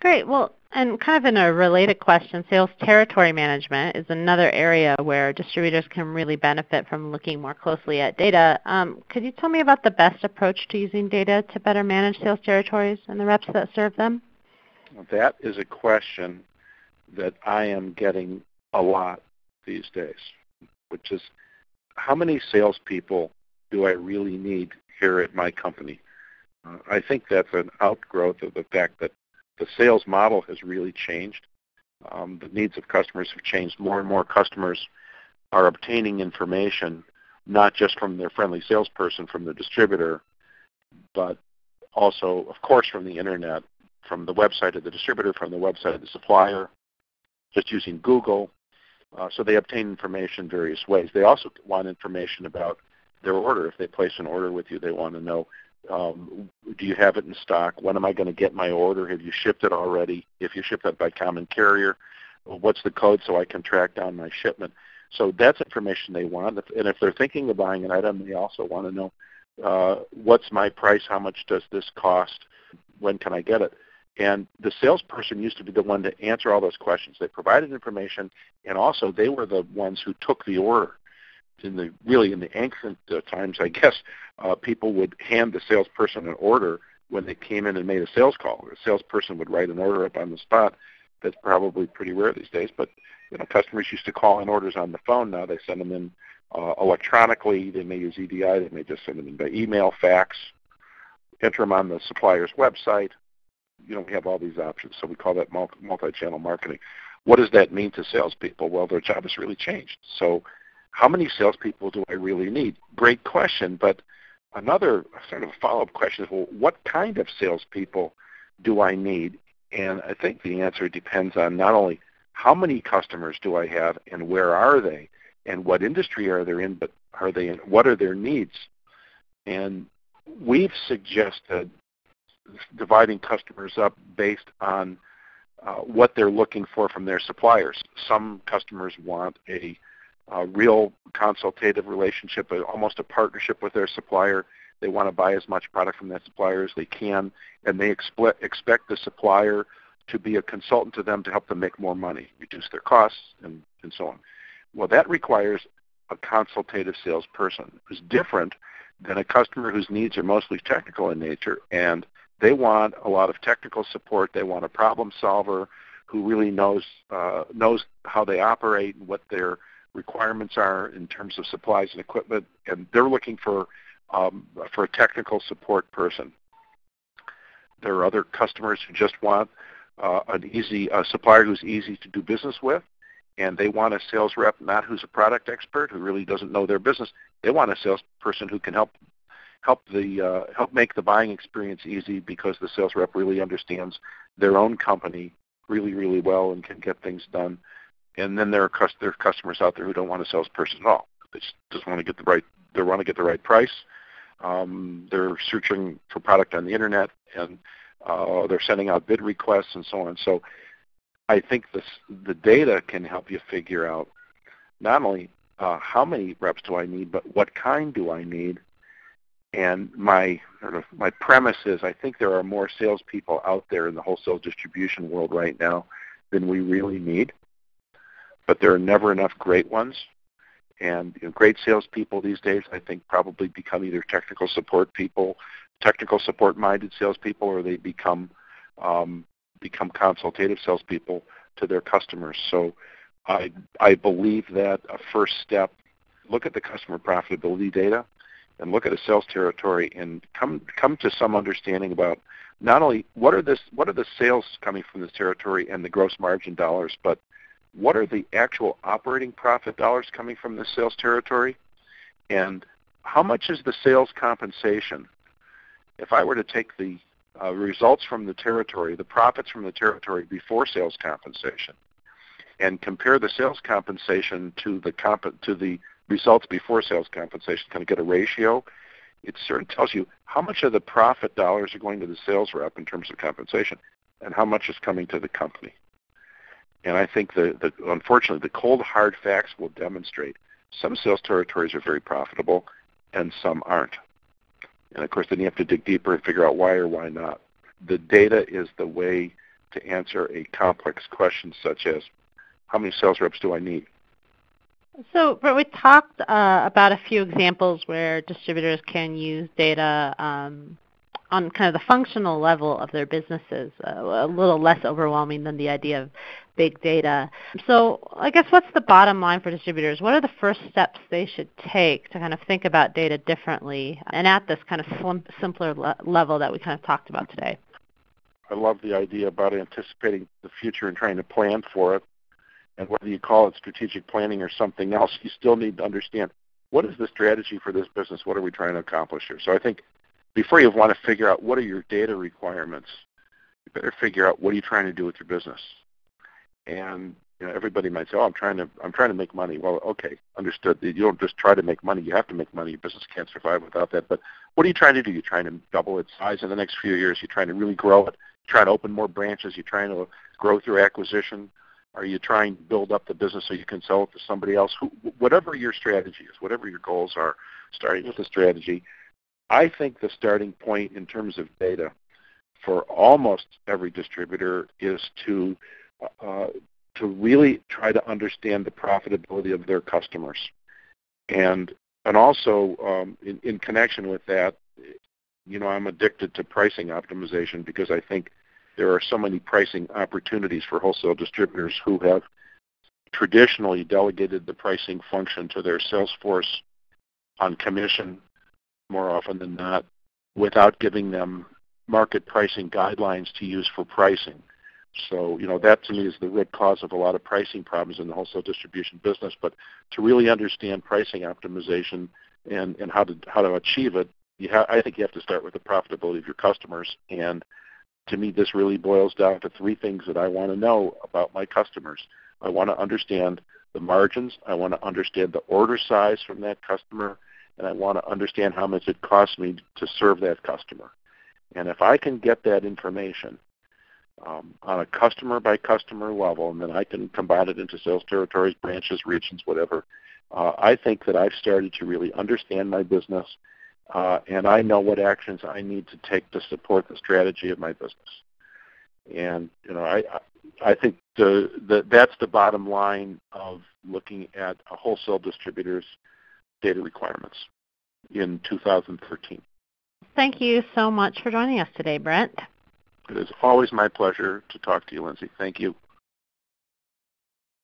Great. Well, and kind of in a related question, sales territory management is another area where distributors can really benefit from looking more closely at data. Could you tell me about the best approach to using data to better manage sales territories and the reps that serve them? That is a question that I am getting a lot these days, which is how many salespeople do I really need here at my company? I think that's an outgrowth of the fact that the sales model has really changed. The needs of customers have changed. More and more customers are obtaining information not just from their friendly salesperson, from the distributor, but also, of course, from the internet, from the website of the distributor, from the website of the supplier, just using Google. So they obtain information various ways. They also want information about their order. If they place an order with you, they want to know, do you have it in stock? When am I going to get my order? Have you shipped it already? If you shipped it by common carrier, what's the code so I can track down my shipment? So that's information they want. And if they're thinking of buying an item, they also want to know, what's my price? How much does this cost? When can I get it? And the salesperson used to be the one to answer all those questions. They provided information, and also they were the ones who took the order. In the ancient times, I guess, people would hand the salesperson an order when they came in and made a sales call. A salesperson would write an order up on the spot. That's probably pretty rare these days, but customers used to call in orders on the phone. Now they send them in electronically. They may use EDI. They may just send them in by email, fax, enter them on the supplier's website. We have all these options, so we call that multi-channel marketing. What does that mean to salespeople? Well, their job has really changed. So how many salespeople do I really need? Great question, but another sort of follow-up question is, well, what kind of salespeople do I need? And I think the answer depends on not only how many customers do I have and where are they and what industry are they in, but are they in, what are their needs? And we've suggested dividing customers up based on what they're looking for from their suppliers. Some customers want a real consultative relationship, almost a partnership with their supplier. They want to buy as much product from that supplier as they can, and they expect the supplier to be a consultant to them to help them make more money, reduce their costs, and so on. Well, that requires a consultative salesperson who's different than a customer whose needs are mostly technical in nature, and they want a lot of technical support. They want a problem solver who really knows how they operate and what their requirements are in terms of supplies and equipment, and they're looking for a technical support person. There are other customers who just want a supplier who's easy to do business with, and they want a sales rep not who's a product expert who really doesn't know their business. They want a salesperson who can help make the buying experience easy because the sales rep really understands their own company really, really well and can get things done. And then there are customers out there who don't want a salesperson at all. They just want to get the right price. They're searching for product on the internet, and they're sending out bid requests and so on. So I think the data can help you figure out not only how many reps do I need, but what kind do I need. And my premise is I think there are more salespeople out there in the wholesale distribution world right now than we really need. But there are never enough great ones. And great salespeople these days, I think, probably become either technical support people, technical support-minded salespeople, or they become consultative salespeople to their customers. So I believe that a first step, look at the customer profitability data and look at a sales territory and come to some understanding about not only what are the sales coming from this territory and the gross margin dollars, but what are the actual operating profit dollars coming from this sales territory, and how much is the sales compensation? If I were to take the results from the territory, the profits from the territory before sales compensation, and compare the sales compensation to the results before sales compensation, kind of get a ratio, it sort of tells you how much of the profit dollars are going to the sales rep in terms of compensation and how much is coming to the company. And I think unfortunately, the cold, hard facts will demonstrate some sales territories are very profitable and some aren't. And, of course, then you have to dig deeper and figure out why or why not. The data is the way to answer a complex question such as, how many sales reps do I need? So, but we talked about a few examples where distributors can use data on kind of the functional level of their businesses, a little less overwhelming than the idea of big data. So I guess what's the bottom line for distributors? What are the first steps they should take to kind of think about data differently and at this kind of simpler level that we kind of talked about today? I love the idea about anticipating the future and trying to plan for it. And whether you call it strategic planning or something else, you still need to understand, what is the strategy for this business? What are we trying to accomplish here? So I think before you want to figure out what are your data requirements, you better figure out what are you trying to do with your business. And everybody might say, "Oh, I'm trying to make money." Well, okay, understood. You don't just try to make money. You have to make money. Your business can't survive without that. But what are you trying to do? You're trying to double its size in the next few years. You're trying to really grow it. You're trying to open more branches. You're trying to grow through acquisition. Are you trying to build up the business so you can sell it to somebody else? Whatever your strategy is, whatever your goals are, starting with the strategy, I think the starting point in terms of data for almost every distributor is to really try to understand the profitability of their customers. And also in connection with that, I'm addicted to pricing optimization because I think there are so many pricing opportunities for wholesale distributors who have traditionally delegated the pricing function to their sales force on commission more often than not, without giving them market pricing guidelines to use for pricing. So, that to me is the root cause of a lot of pricing problems in the wholesale distribution business. But to really understand pricing optimization and how to achieve it, I think you have to start with the profitability of your customers. And to me, this really boils down to three things that I want to know about my customers. I want to understand the margins. I want to understand the order size from that customer. And I want to understand how much it costs me to serve that customer. And if I can get that information on a customer-by-customer level, and then I can combine it into sales territories, branches, regions, whatever, I think that I've started to really understand my business, and I know what actions I need to take to support the strategy of my business. And I think that's the bottom line of looking at a wholesale distributor's data requirements in 2013. Thank you so much for joining us today, Brent. It is always my pleasure to talk to you, Lindsay. Thank you.